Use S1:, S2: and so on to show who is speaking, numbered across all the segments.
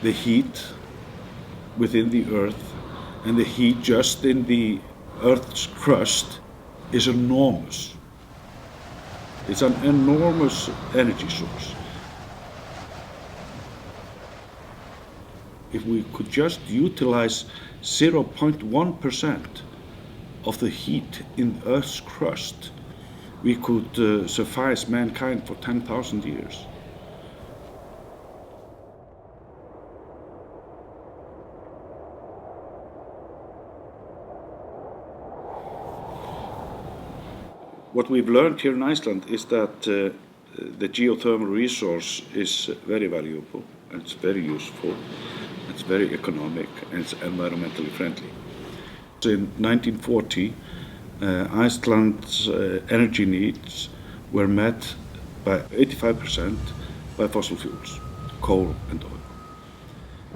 S1: the heat within the Earth and the heat just in the Earth's crust is enormous. It's an enormous energy source. If we could just utilize 0.1% of the heat in Earth's crust, we could suffice mankind for 10,000 years. What we've learned here in Iceland is that the geothermal resource is very valuable, and it's very useful, it's very economic, and it's environmentally friendly. So in 1940, Iceland's energy needs were met by 85% by fossil fuels, coal and oil.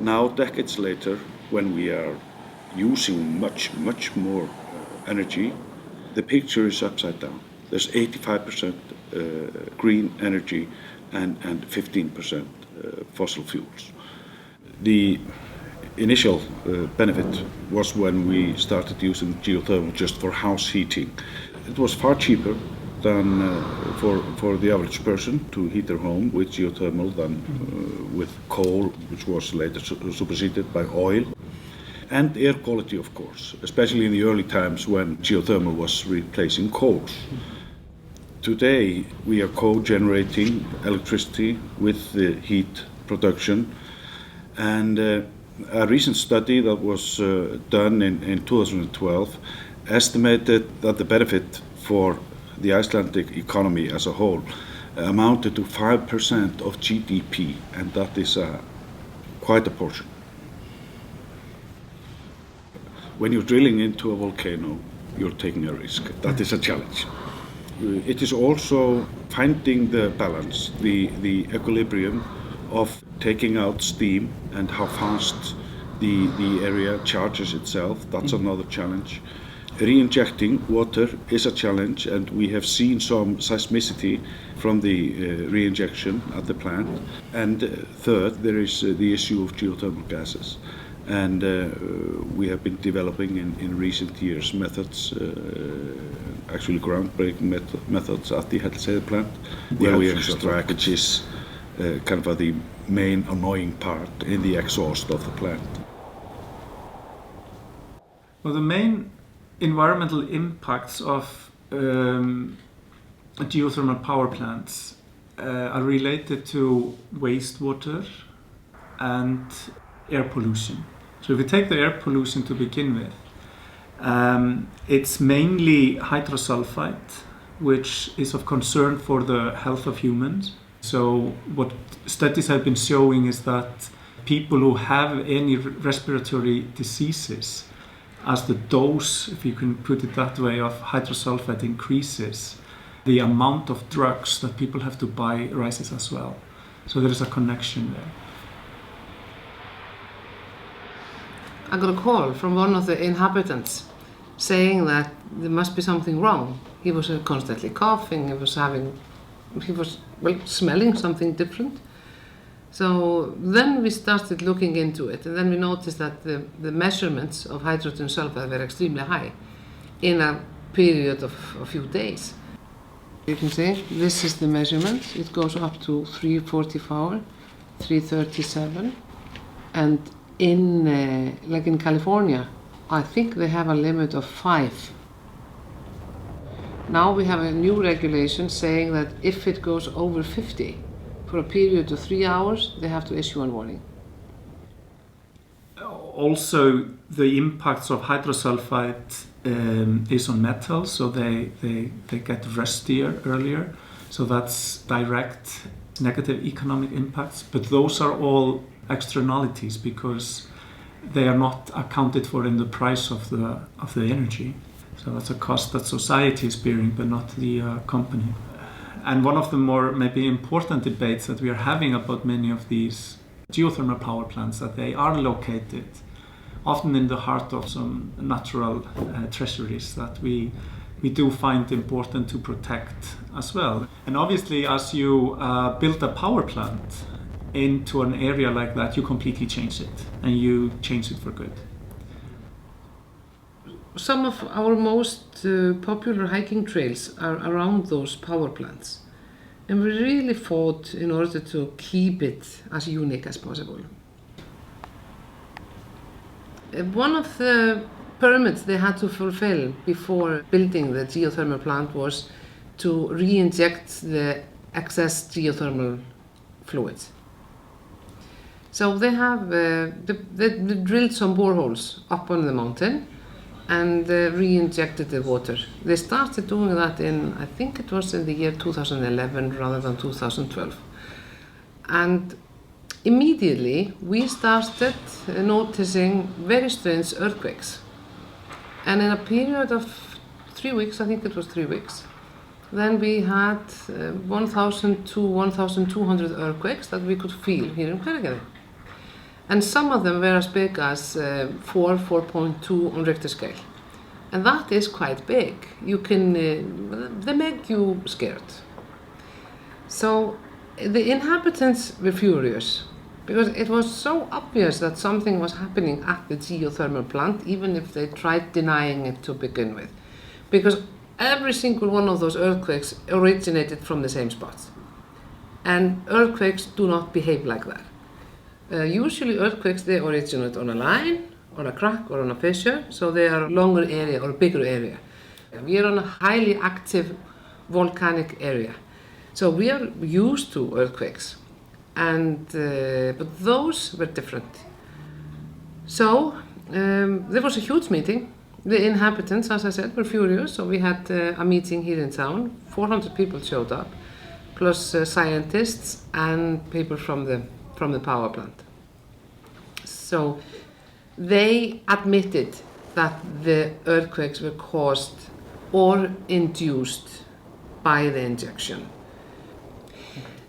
S1: Now, decades later, when we are using much more energy, the picture is upside down. There's 85% green energy and 15% fossil fuels. The initial benefit was when we started using geothermal just for house heating. It was far cheaper than for the average person to heat their home with geothermal than with coal, which was later superseded by oil. And air quality, of course, especially in the early times when geothermal was replacing coal. Today, we are co-generating electricity with the heat production. And a recent study that was done in 2012 estimated that the benefit for the Icelandic economy as a whole amounted to 5% of GDP, and that is quite a portion. When you're drilling into a volcano, you're taking a risk. That is a challenge. It is also finding the balance, the equilibrium of taking out steam and how fast the area charges itself. That's another challenge. Re-injecting water is a challenge, and we have seen some seismicity from the re-injection at the plant. And third, there is the issue of geothermal gases. And we have been developing in recent years methods, actually groundbreaking methods at the halt plant, where we extract, which is kind of the main annoying part in the exhaust of the plant.
S2: Well, the main environmental impacts of geothermal power plants are related to wastewater and air pollution. So if we take the air pollution to begin with, it's mainly hydrosulfide, which is of concern for the health of humans. So what studies have been showing is that people who have any respiratory diseases, as the dose, if you can put it that way, of hydrosulfide increases, the amount of drugs that people have to buy rises as well. So there is a connection there.
S3: I got a call from one of the inhabitants saying that there must be something wrong. He was constantly coughing, he was smelling something different. So then we started looking into it, and then we noticed that the measurements of hydrogen sulfide were extremely high in a period of a few days. You can see this is the measurement. It goes up to 344, 337, and like in California, I think they have a limit of 5. Now we have a new regulation saying that if it goes over 50 for a period of 3 hours, they have to issue a warning.
S2: Also, the impacts of hydrosulfide is on metals, so they get rustier earlier. So that's direct negative economic impacts, but those are all externalities because they are not accounted for in the price of the energy. So that's a cost that society is bearing, but not the company. And one of the more maybe important debates that we are having about many of these geothermal power plants, that they are located often in the heart of some natural treasuries that we do find important to protect as well. And obviously, as you build a power plant, into an area like that, you completely change it, and you change it for good.
S3: Some of our most popular hiking trails are around those power plants, and we really fought in order to keep it as unique as possible. One of the permits they had to fulfill before building the geothermal plant was to re-inject the excess geothermal fluids. So they have they drilled some boreholes up on the mountain and re-injected the water. They started doing that in, I think it was in the year 2011 rather than 2012. And immediately we started noticing very strange earthquakes. And in a period of 3 weeks, I think it was 3 weeks, then we had 1,000 to 1,200 earthquakes that we could feel here in Hveragerði. And some of them were as big as 4.2 on Richter scale. And that is quite big. You can, they make you scared. So the inhabitants were furious because it was so obvious that something was happening at the geothermal plant, even if they tried denying it to begin with. Because every single one of those earthquakes originated from the same spot. And earthquakes do not behave like that. Usually earthquakes, they originate on a line, on a crack or on a fissure, so they are a longer area or a bigger area. We are on a highly active volcanic area. So we are used to earthquakes, and but those were different. So there was a huge meeting. The inhabitants, as I said, were furious, so we had a meeting here in town. 400 people showed up, plus scientists and people from the power plant. So they admitted that the earthquakes were caused or induced by the injection.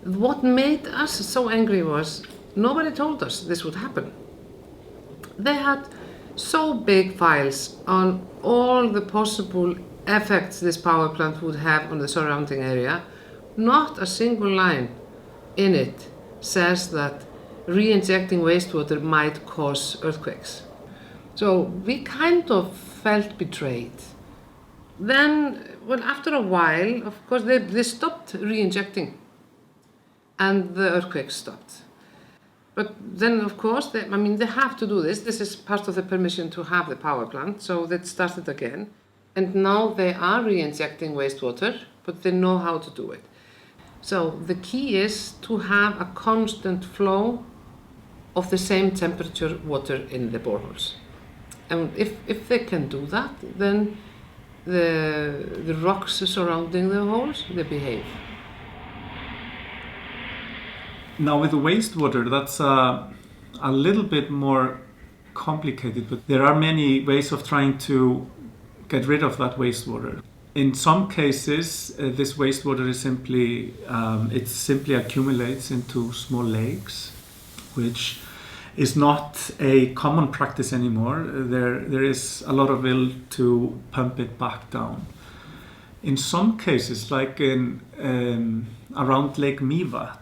S3: What made us so angry was nobody told us this would happen. They had so big files on all the possible effects this power plant would have on the surrounding area. Not a single line in it says that re-injecting wastewater might cause earthquakes. So we kind of felt betrayed. Then, well, after a while, of course, they stopped re-injecting and the earthquakes stopped. But then, of course, they have to do this. This is part of the permission to have the power plant, so that started again. And now they are re-injecting wastewater, but they know how to do it. So the key is to have a constant flow of the same temperature water in the boreholes. And if they can do that, then the rocks surrounding the holes, they behave.
S2: Now with the wastewater, that's a little bit more complicated, but there are many ways of trying to get rid of that wastewater. In some cases, this wastewater is simply accumulates into small lakes, which is not a common practice anymore. There is a lot of will to pump it back down. In some cases, like in around Lake Mývatn,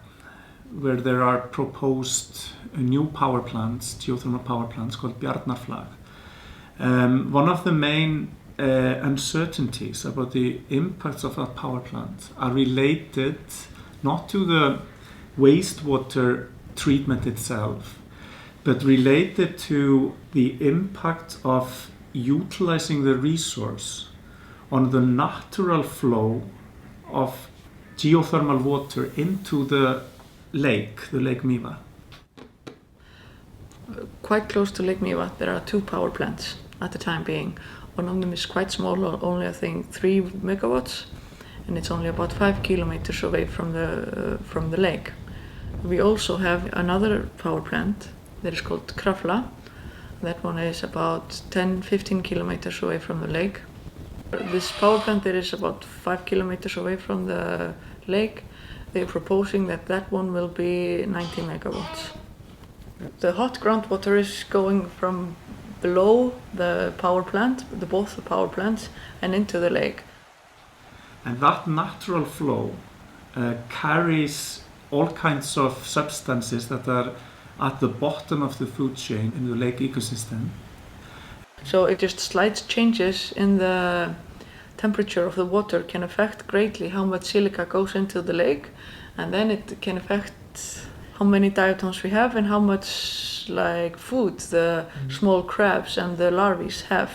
S2: where there are proposed new power plants, geothermal power plants called Bjarnarflag. One of the main uncertainties about the impacts of that power plant are related not to the wastewater treatment itself, but related to the impact of utilizing the resource on the natural flow of geothermal water into the Lake Mývatn.
S4: Quite close to Lake Mývatn, there are 2 power plants at the time being. One of them is quite small, only I think 3 megawatts, and it's only about 5 kilometers away from the lake. We also have another power plant that is called Krafla. That one is about 10-15 kilometers away from the lake. This power plant that is about 5 kilometers away from the lake, they're proposing that one will be 90 megawatts. The hot groundwater is going from below the power plant, both the power plants, and into the lake.
S2: And that natural flow carries all kinds of substances that are at the bottom of the food chain in the lake ecosystem.
S4: So if just slight changes in the temperature of the water can affect greatly how much silica goes into the lake, and then it can affect how many diatoms we have and how much like food the small crabs and the larvae have.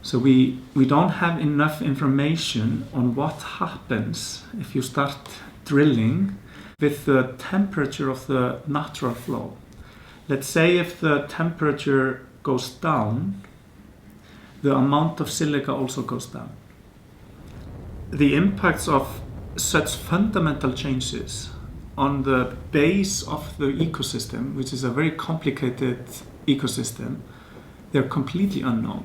S2: So we don't have enough information on what happens if you start drilling with the temperature of the natural flow. Let's say if the temperature goes down, the amount of silica also goes down. The impacts of such fundamental changes on the base of the ecosystem, which is a very complicated ecosystem, they're completely unknown.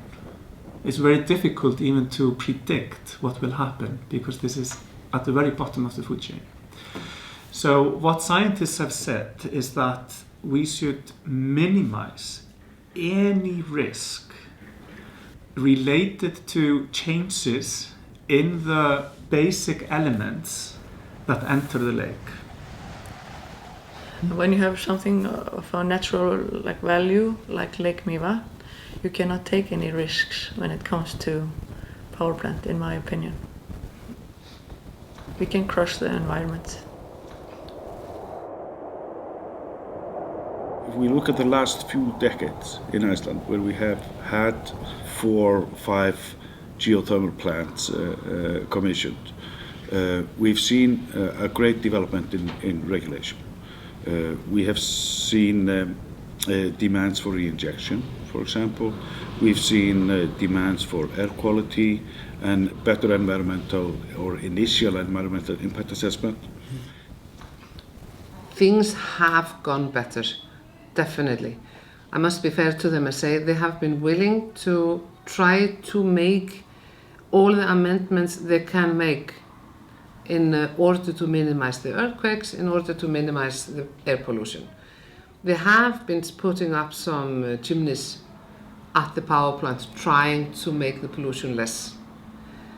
S2: It's very difficult even to predict what will happen because this is at the very bottom of the food chain. So what scientists have said is that we should minimize any risk related to changes in the basic elements that enter the lake.
S4: When you have something of a natural like value, like Lake Miva, you cannot take any risks when it comes to power plant, in my opinion. We can crush the environment.
S1: If we look at the last few decades in Iceland, where we have had 4 or 5 geothermal plants commissioned, we've seen a great development in regulation. We have seen demands for re-injection, for example. We've seen demands for air quality and better environmental or initial environmental impact assessment.
S3: Things have gone better, definitely. I must be fair to them and say they have been willing to try to make all the amendments they can make in order to minimize the earthquakes, in order to minimize the air pollution. They have been putting up some chimneys at the power plant, trying to make the pollution less.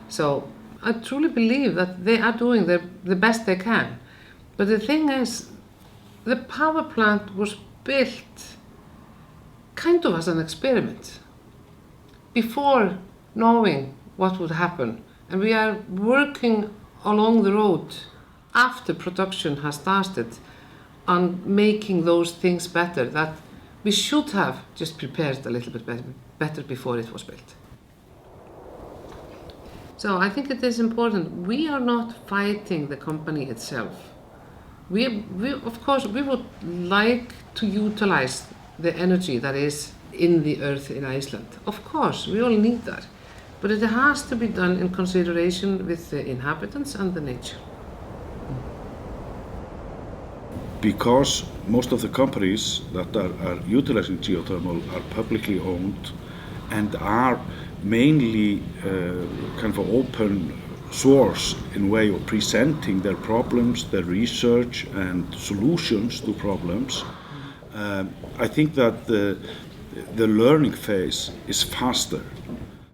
S3: So I truly believe that they are doing the best they can. But the thing is, the power plant was built kind of as an experiment, before knowing what would happen. And we are working along the road after production has started on making those things better that we should have just prepared a little bit better before it was built. So I think it is important. We are not fighting the company itself. Of course, we would like to utilize the energy that is in the earth in Iceland. Of course, we all need that. But it has to be done in consideration with the inhabitants and the nature.
S1: Because most of the companies that are utilizing geothermal are publicly owned and are mainly kind of an open source in way of presenting their problems, their research and solutions to problems, I think that the learning phase is faster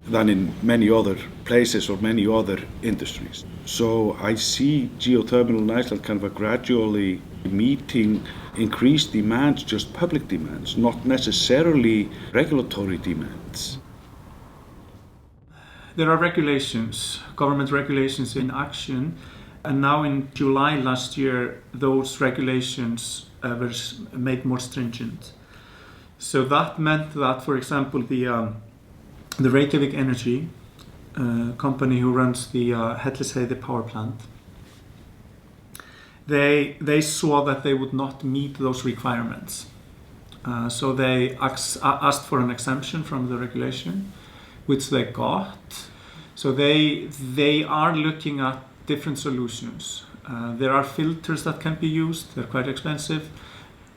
S1: than in many other places or many other industries. So I see geothermal in Iceland kind of a gradually meeting increased demands, just public demands, not necessarily regulatory demands.
S2: There are regulations, government regulations in action, and now in July last year, those regulations were made more stringent. So that meant that, for example, the Reykjavik Energy company who runs the Hellisheiði power plant, they saw that they would not meet those requirements. So they asked for an exemption from the regulation, which they got. So they are looking at different solutions. There are filters that can be used. They're quite expensive.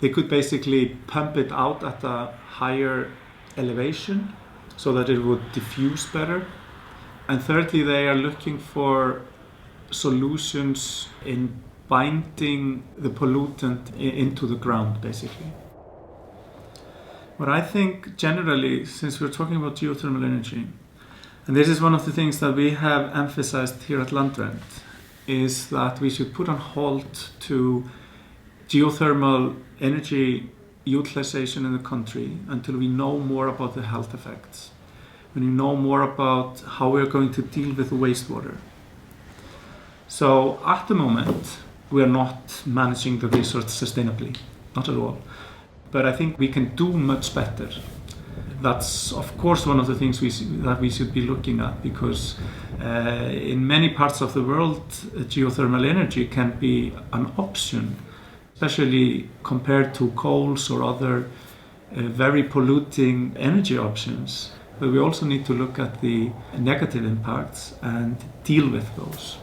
S2: They could basically pump it out at a higher elevation so that it would diffuse better. And thirdly, they are looking for solutions in binding the pollutant into the ground, basically. But I think generally, since we're talking about geothermal energy, and this is one of the things that we have emphasized here at Landvernd, is that we should put on halt to geothermal energy utilization in the country until we know more about the health effects, when we know more about how we're going to deal with the wastewater. So at the moment, we are not managing the resource sustainably, not at all. But I think we can do much better. That's of course one of the things that we should be looking at, because in many parts of the world, geothermal energy can be an option, especially compared to coals or other very polluting energy options. But we also need to look at the negative impacts and deal with those.